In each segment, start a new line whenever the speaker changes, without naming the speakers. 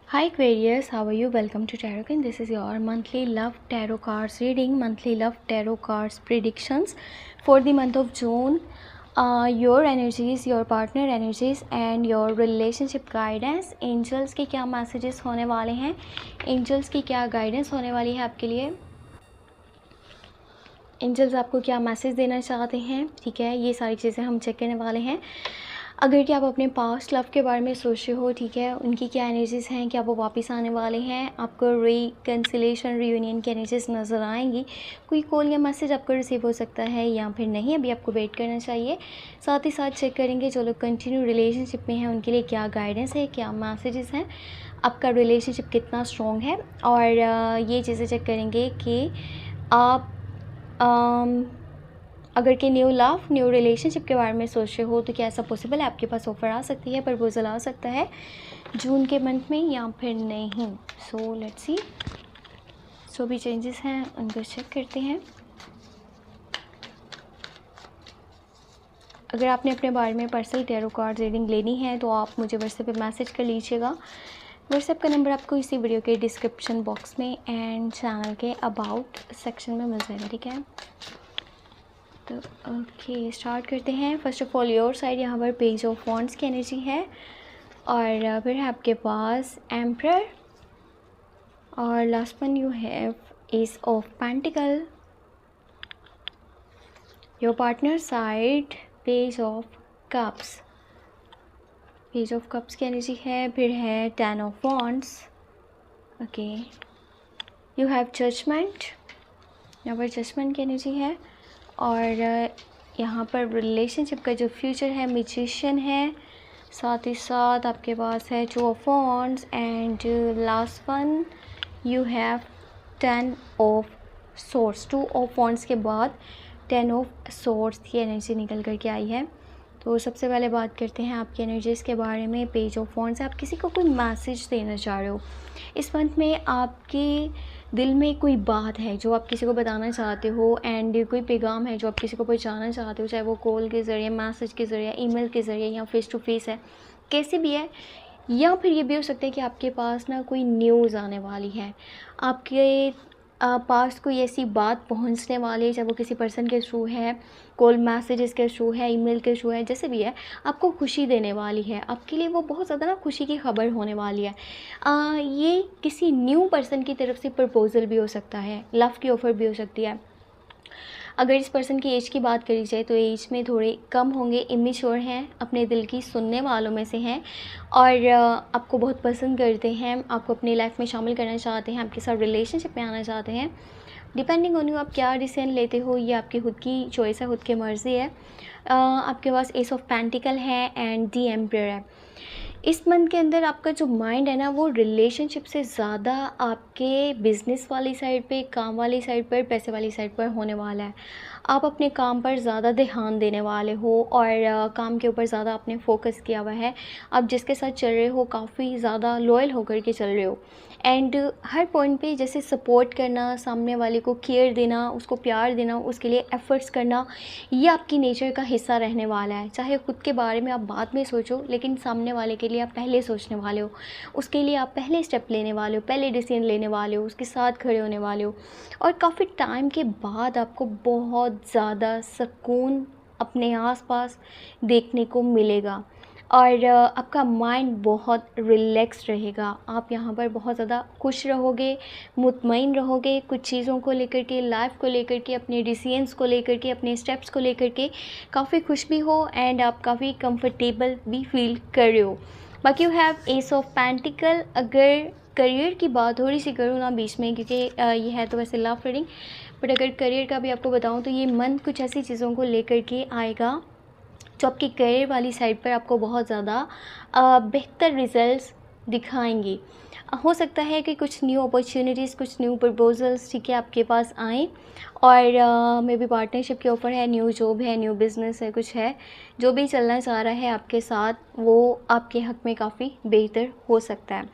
Hi Aquarius, how are you? Welcome to Tarot. This is your monthly love tarot cards reading, monthly love tarot cards predictions for the month of June. Your energies, your partner energies and your relationship guidance. Angels के क्या messages होने वाले हैं? Angels की क्या guidance होने वाली है आपके लिए? एंजल्स आपको क्या मैसेज देना चाहते हैं, ठीक है, ये सारी चीज़ें हम चेक करने वाले हैं। अगर कि आप अपने पास्ट लव के बारे में सोच रहे हो, ठीक है, उनकी क्या एनर्जीज़ हैं, क्या वो वापस आने वाले हैं, आपको रिकन्सिलेशन रियूनियन की एनर्जीज नज़र आएंगी। कोई कॉल या मैसेज आपको रिसीव हो सकता है या फिर नहीं, अभी आपको वेट करना चाहिए। साथ ही साथ चेक करेंगे जो लोग कंटिन्यू रिलेशनशिप में हैं उनके लिए क्या गाइडेंस है, क्या मैसेजेस हैं, आपका रिलेशनशिप कितना स्ट्रॉन्ग है। और ये चीज़ें चेक करेंगे कि आप अगर कि न्यू लव न्यू रिलेशनशिप के बारे में सोच रहे हो तो क्या ऐसा पॉसिबल है, आपके पास ऑफ़र आ सकती है, प्रपोजल आ सकता है जून के मंथ में या फिर नहीं। सो लेट्स सी, जो भी चेंजेस हैं उनको चेक करते हैं। अगर आपने अपने बारे में पर्सनल टैरो कार्ड रीडिंग लेनी है तो आप मुझे व्हाट्सएप पे मैसेज कर लीजिएगा। व्हाट्सएप का नंबर आपको इसी वीडियो के डिस्क्रिप्शन बॉक्स में एंड चैनल के अबाउट सेक्शन में मिल जाएगा, ठीक है। तो ओके, स्टार्ट करते हैं। First of all your side यहाँ पर पेज ऑफ वॉन्ड्स की एनर्जी है और फिर है आपके पास एम्परर और last one you have ace of pentacle. Your partner side page of cups, page of cups की एनर्जी है, फिर है 10 of wands. Okay, you have judgement, यहाँ पर जजमेंट की एनर्जी है और यहाँ पर रिलेशनशिप का जो फ्यूचर है मैजिशियन है। साथ ही साथ आपके पास है 2 of wands and last one you have 10 of swords. 2 of wands के बाद 10 ऑफ सोर्ड्स की एनर्जी निकल कर के आई है। तो सबसे पहले बात करते हैं आपकी एनर्जीज़ के बारे में। पेज ऑफ वॉन्ड्स, आप किसी को कोई मैसेज देना चाह रहे हो इस मंथ में, आपके दिल में कोई बात है जो आप किसी को बताना चाहते हो एंड कोई पैगाम है जो आप किसी को पहुंचाना चाहते हो, चाहे वो कॉल के ज़रिए, मैसेज के ज़रिए, ईमेल के ज़रिए या फेस टू फेस है, कैसे भी है। या फिर ये भी हो सकता है कि आपके पास ना कोई न्यूज़ आने वाली है, आपके पास कोई ऐसी बात पहुंचने वाली है, चाहे वो किसी पर्सन के थ्रू है, कॉल मैसेजेस के थ्रू है, ईमेल के थ्रू है, जैसे भी है, आपको खुशी देने वाली है। आपके लिए वो बहुत ज़्यादा ना खुशी की खबर होने वाली है। ये किसी न्यू पर्सन की तरफ से प्रपोजल भी हो सकता है, लव की ऑफ़र भी हो सकती है। अगर इस पर्सन की एज की बात करी जाए तो एज में थोड़े कम होंगे, इमेच्योर हैं, अपने दिल की सुनने वालों में से हैं और आपको बहुत पसंद करते हैं, आपको अपनी लाइफ में शामिल करना चाहते हैं, आपके साथ रिलेशनशिप में आना चाहते हैं। डिपेंडिंग ऑन यू आप क्या डिसीजन लेते हो, ये आपकी खुद की चॉइस है, खुद की मर्ज़ी है। आपके पास एस ऑफ पेंटिकल है एंड दी एम्परर है। इस मंथ के अंदर आपका जो माइंड है ना वो रिलेशनशिप से ज़्यादा आपके बिज़नेस वाली साइड पे, काम वाली साइड पर, पैसे वाली साइड पर होने वाला है। आप अपने काम पर ज़्यादा ध्यान देने वाले हो और काम के ऊपर ज़्यादा आपने फोकस किया हुआ है। आप जिसके साथ चल रहे हो काफ़ी ज़्यादा लॉयल होकर के चल रहे हो एंड हर पॉइंट पे जैसे सपोर्ट करना, सामने वाले को केयर देना, उसको प्यार देना, उसके लिए एफ़र्ट्स करना, ये आपकी नेचर का हिस्सा रहने वाला है। चाहे खुद के बारे में आप बाद में सोचो लेकिन सामने वाले के लिए आप पहले सोचने वाले हो, उसके लिए आप पहले स्टेप लेने वाले हो, पहले डिसीजन लेने वाले हो, उसके साथ खड़े होने वाले हो और काफ़ी टाइम के बाद आपको बहुत ज़्यादा सुकून अपने आसपास देखने को मिलेगा और आपका माइंड बहुत रिलैक्स रहेगा। आप यहाँ पर बहुत ज़्यादा खुश रहोगे, मुतमईन रहोगे, कुछ चीज़ों को लेकर के, लाइफ को लेकर के, अपने डिसीजंस को लेकर के, अपने स्टेप्स को लेकर के काफ़ी खुश भी हो एंड आप काफ़ी कंफर्टेबल भी फील कर रहे हो। बाकी you have ace of pentacle. अगर करियर की बात थोड़ी सी करूँ ना बीच में, क्योंकि ये है तो वैसे लव रीडिंग, बट अगर करियर का भी आपको बताऊँ तो ये मंथ कुछ ऐसी चीज़ों को लेकर के आएगा जो आपकी करियर वाली साइड पर आपको बहुत ज़्यादा बेहतर रिजल्ट्स दिखाएंगी। हो सकता है कि कुछ न्यू अपॉर्चुनिटीज़, कुछ न्यू प्रपोजल्स, ठीक है, आपके पास आएँ और मे बी पार्टनरशिप की ऑफ़र है, न्यू जॉब है, न्यू बिज़नेस है, कुछ है, जो भी चलना चाह रहा है आपके साथ वो आपके हक़ में काफ़ी बेहतर हो सकता है।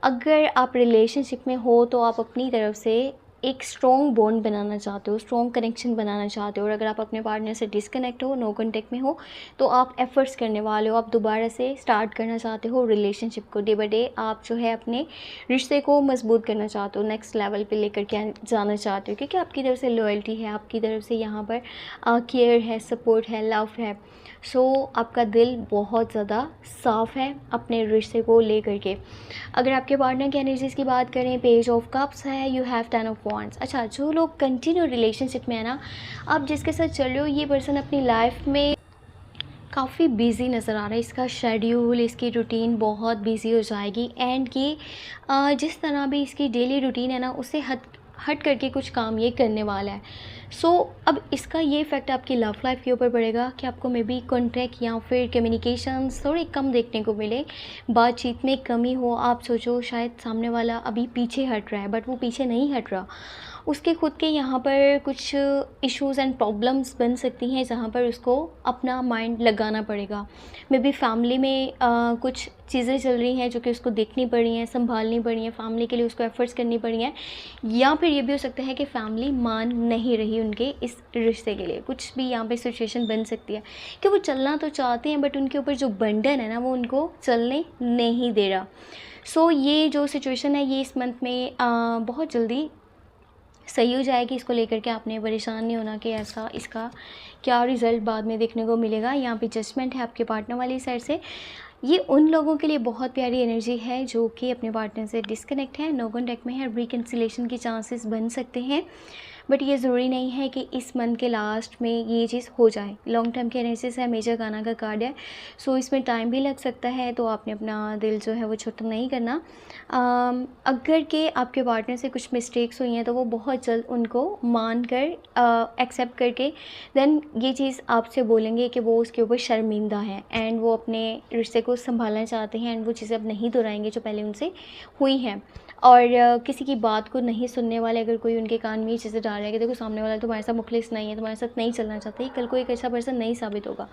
अगर आप रिलेशनशिप में हो तो आप अपनी तरफ से एक स्ट्रॉन्ग बॉन्ड बनाना चाहते हो, स्ट्रॉन्ग कनेक्शन बनाना चाहते हो, और अगर आप अपने पार्टनर से डिसकनेक्ट हो, नो कॉन्टेक्ट में हो, तो आप एफर्ट्स करने वाले हो, आप दोबारा से स्टार्ट करना चाहते हो रिलेशनशिप को। डे बाय डे आप जो है अपने रिश्ते को मजबूत करना चाहते हो, नेक्स्ट लेवल पे लेकर के जाना चाहते हो, क्योंकि आपकी तरफ से लॉयल्टी है, आपकी तरफ से यहाँ पर केयर है, सपोर्ट है, लव है। सो आपका दिल बहुत ज़्यादा साफ़ है अपने रिश्ते को लेकर के। अगर आपके पार्टनर की एनर्जीज़ की बात करें, पेज ऑफ कप्स है, यू हैव 10 ऑफ वॉन्ड्स। अच्छा, जो लोग कंटिन्यू रिलेशनशिप में है ना, आप जिसके साथ चल रहे हो, ये पर्सन अपनी लाइफ में काफ़ी बिज़ी नज़र आ रहा है। इसका शेड्यूल, इसकी रूटीन बहुत बिज़ी हो जाएगी, एंड ये जिस तरह भी इसकी डेली रूटीन है ना, उससे हट करके कुछ काम ये करने वाला है। सो अब इसका ये इफ़ेक्ट आपकी लव लाइफ के ऊपर पड़ेगा कि आपको मे बी कॉन्टैक्ट या फिर कम्युनिकेशंस थोड़े कम देखने को मिले, बातचीत में कमी हो। आप सोचो शायद सामने वाला अभी पीछे हट रहा है, बट वो पीछे नहीं हट रहा, उसके खुद के यहाँ पर कुछ इश्यूज़ एंड प्रॉब्लम्स बन सकती हैं, जहाँ पर उसको अपना माइंड लगाना पड़ेगा। मे बी फैमिली में कुछ चीज़ें चल रही हैं जो कि उसको देखनी पड़ रही हैं, संभालनी पड़ रही हैं, फैमिली के लिए उसको एफ़र्ट्स करनी पड़ रही हैं, या फिर ये भी हो सकता है कि फैमिली मान नहीं रही उनके इस रिश्ते के लिए। कुछ भी यहाँ पे सिचुएशन बन सकती है कि वो चलना तो चाहते हैं, बट उनके ऊपर जो बंधन है ना, वो उनको चलने नहीं दे रहा। सो ये जो सिचुएशन है, ये इस मंथ में बहुत जल्दी सही हो जाएगी। इसको लेकर के आपने परेशान नहीं होना कि ऐसा इसका क्या रिज़ल्ट बाद में देखने को मिलेगा। यहाँ पे जजमेंट है आपके पार्टनर वाली साइड से। ये उन लोगों के लिए बहुत प्यारी एनर्जी है जो कि अपने पार्टनर से डिस्कनेक्ट है, नो कॉन्टैक्ट में है। रिकन्सिलेशन के चांसेस बन सकते हैं, बट ये ज़रूरी नहीं है कि इस मंथ के लास्ट में ये चीज़ हो जाए। लॉन्ग टर्म की एनालिसिस है, मेजर गाना का कार्ड है, सो इसमें टाइम भी लग सकता है, तो आपने अपना दिल जो है वो छोटा नहीं करना। अगर के आपके पार्टनर से कुछ मिस्टेक्स हुई हैं तो वो बहुत जल्द उनको मान कर एक्सेप्ट करके देन ये चीज़ आपसे बोलेंगे कि वो उसके ऊपर शर्मिंदा हैं, एंड वो अपने रिश्ते को संभालना चाहते हैं, एंड वो चीज़ें अब नहीं दोहराएंगे जो पहले उनसे हुई हैं। और किसी की बात को नहीं सुनने वाले, अगर कोई उनके कान में ये चीज़ें डाल रहा है कि देखो सामने वाला तुम्हारे साथ मुखलिस नहीं है, तुम्हारे साथ नहीं चलना चाहता, ये कल को एक अच्छा पर्सन नहीं साबित होगा।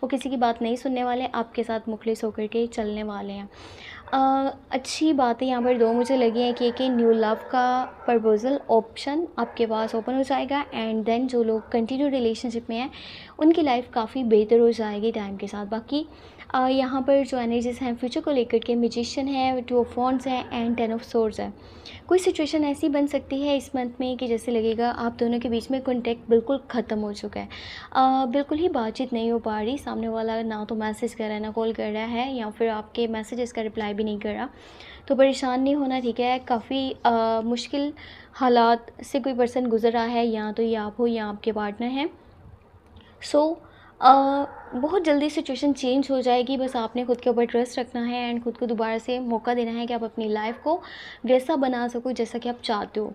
वो किसी की बात नहीं सुनने वाले, आपके साथ मुखलिस होकर के चलने वाले हैं। अच्छी बातें यहाँ पर दो मुझे लगी हैं कि न्यू लव का प्रपोजल ऑप्शन आपके पास ओपन हो जाएगा, एंड देन जो लोग कंटिन्यू रिलेशनशिप में हैं उनकी लाइफ काफ़ी बेहतर हो जाएगी टाइम के साथ। बाकी यहाँ पर जो एनर्जीज हैं फ्यूचर को लेकर के, मैजिशियन है, 2 ऑफ वॉन्ड्स है, एंड 10 ऑफ सोर्ड्स है। कोई सिचुएशन ऐसी बन सकती है इस मंथ में कि जैसे लगेगा आप दोनों के बीच में कॉन्टैक्ट बिल्कुल ख़त्म हो चुका है, बिल्कुल ही बातचीत नहीं हो पा रही। सामने वाला ना तो मैसेज कर रहा है, ना कॉल कर रहा है, या फिर आपके मैसेजेस का रिप्लाई भी नहीं कर रहा। तो परेशान नहीं होना, ठीक है। काफ़ी मुश्किल हालात से कोई पर्सन गुजर रहा है, या तो ये आप हो या आपके पार्टनर हैं। सो बहुत जल्दी सिचुएशन चेंज हो जाएगी, बस आपने खुद के ऊपर ट्रस्ट रखना है, एंड खुद को दोबारा से मौका देना है कि आप अपनी लाइफ को वैसा बना सको जैसा कि आप चाहते हो।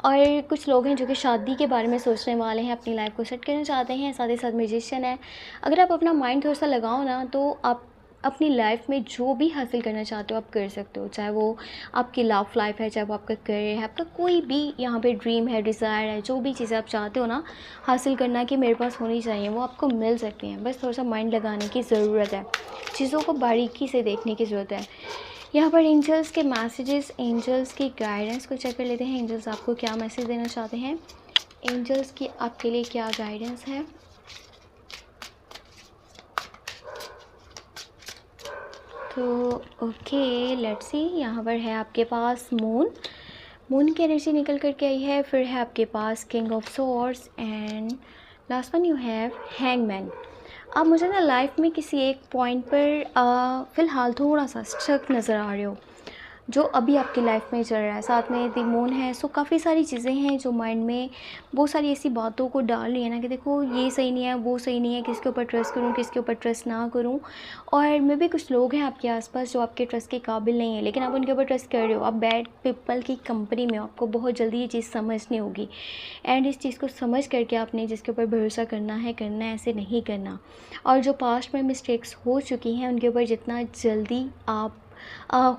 और कुछ लोग हैं जो कि शादी के बारे में सोचने वाले हैं, अपनी लाइफ को सेट करना चाहते हैं, साथ ही साथ म्यूजिशियन है। अगर आप अपना माइंड थोड़ा सा लगाओ ना, तो आप अपनी लाइफ में जो भी हासिल करना चाहते हो आप कर सकते हो, चाहे वो आपकी लव लाइफ है, चाहे वो आपका करियर है, आपका कोई भी यहाँ पे ड्रीम है, डिज़ायर है, जो भी चीज़ें आप चाहते हो ना हासिल करना कि मेरे पास होनी चाहिए, वो आपको मिल सकती हैं। बस थोड़ा सा माइंड लगाने की ज़रूरत है, चीज़ों को बारीकी से देखने की ज़रूरत है। यहाँ पर एंजल्स के मैसेजेस, एंजल्स की गाइडेंस को चेक कर लेते हैं। एंजल्स आपको क्या मैसेज देना चाहते हैं, एंजल्स की आपके लिए क्या गाइडेंस है। तो ओके, लेट्स सी। यहाँ पर है आपके पास मून की एनर्जी निकल करके आई है, फिर है आपके पास king of swords, and last one you have hangman. अब मुझे ना लाइफ में किसी एक पॉइंट पर फ़िलहाल थोड़ा सा स्ट्रक नज़र आ रहे हो, जो अभी आपकी लाइफ में चल रहा है। साथ में द मून है, सो काफ़ी सारी चीज़ें हैं जो माइंड में बहुत सारी ऐसी बातों को डाल रही है ना कि देखो ये सही नहीं है, वो सही नहीं है, किसके ऊपर ट्रस्ट करूँ, किसके ऊपर ट्रस्ट ना करूँ। और मे भी कुछ लोग हैं आपके आसपास जो आपके ट्रस्ट के काबिल नहीं है, लेकिन आप उनके ऊपर ट्रस्ट कर रहे हो। आप बैड पीपल की कंपनी में हो, आपको बहुत जल्दी ये चीज़ समझनी होगी, एंड इस चीज़ को समझ करके आपने जिसके ऊपर भरोसा करना है, ऐसे नहीं करना। और जो पास्ट में मिस्टेक्स हो चुकी हैं उनके ऊपर जितना जल्दी आप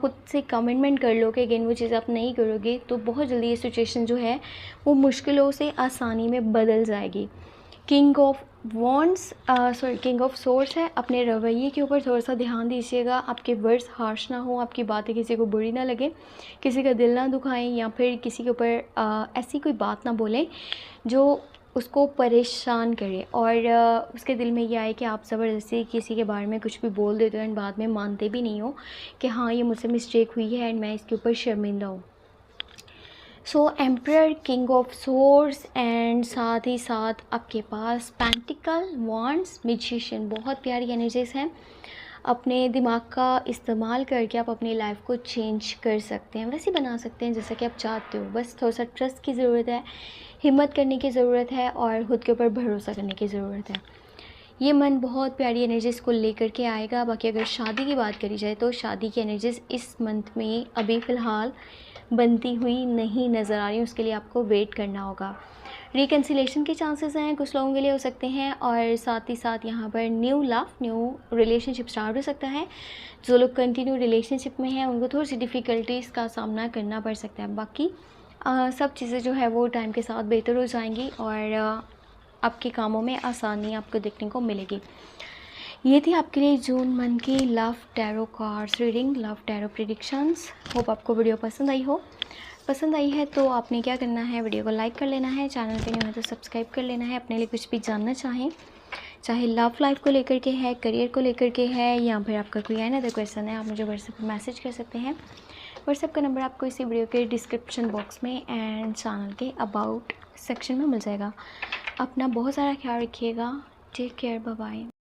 खुद से कमिटमेंट कर लो कि अगेन वो चीज़ आप नहीं करोगे, तो बहुत जल्दी ये सिचुएशन जो है वो मुश्किलों से आसानी में बदल जाएगी। King of king of source है। अपने रवैये के ऊपर थोड़ा सा ध्यान दीजिएगा, आपके वर्ड्स हार्श ना हो, आपकी बातें किसी को बुरी ना लगे, किसी का दिल ना दुखाएं, या फिर किसी के ऊपर ऐसी कोई बात ना बोलें जो उसको परेशान करे और उसके दिल में ये आए कि आप ज़बरदस्ती किसी के बारे में कुछ भी बोल देते हो एंड बाद में मानते भी नहीं हो कि हाँ ये मुझसे मिस्टेक हुई है एंड मैं इसके ऊपर शर्मिंदा हूँ। So emperor, king of swords and साथ ही साथ आपके पास पेंटिकल, वॉन्ड्स, मैजिशियन, बहुत प्यारी एनर्जीज़ हैं। अपने दिमाग का इस्तेमाल करके आप अपनी लाइफ को चेंज कर सकते हैं, वैसे बना सकते हैं जैसा कि आप चाहते हो। बस थोड़ा सा ट्रस्ट की ज़रूरत है, हिम्मत करने की ज़रूरत है और ख़ुद के ऊपर भरोसा करने की ज़रूरत है। ये मन बहुत प्यारी एनर्जीज़ को लेकर के आएगा। बाकी अगर शादी की बात करी जाए तो शादी की एनर्जीज़ इस मंथ में अभी फ़िलहाल बनती हुई नहीं नज़र आ रही, उसके लिए आपको वेट करना होगा। रिकन्सिलेशन के चांसेस हैं, कुछ लोगों के लिए हो सकते हैं, और साथ ही साथ यहाँ पर new love, new relationship start हो सकता है। जो लोग कंटिन्यू रिलेशनशिप में हैं उनको थोड़ी सी डिफ़िकल्टीज़ का सामना करना पड़ सकता है। बाकी सब चीज़ें जो है वो टाइम के साथ बेहतर हो जाएंगी और आपके कामों में आसानी आपको देखने को मिलेगी। ये थी आपके लिए जून मंथ की love tarot cards reading, love tarot predictions. Hope आपको वीडियो पसंद आई हो। पसंद आई है तो आपने क्या करना है, वीडियो को लाइक कर लेना है, चैनल पे न्यू है तो सब्सक्राइब कर लेना है। अपने लिए कुछ भी जानना चाहें, चाहे लव लाइफ को लेकर के है, करियर को लेकर के है, या फिर आपका कोई अनदर क्वेश्चन है, आप मुझे व्हाट्सएप पर मैसेज कर सकते हैं। व्हाट्सएप का नंबर आपको इसी वीडियो के डिस्क्रिप्शन बॉक्स में एंड चैनल के अबाउट सेक्शन में मिल जाएगा। अपना बहुत सारा ख्याल रखिएगा। Take care, bye bye.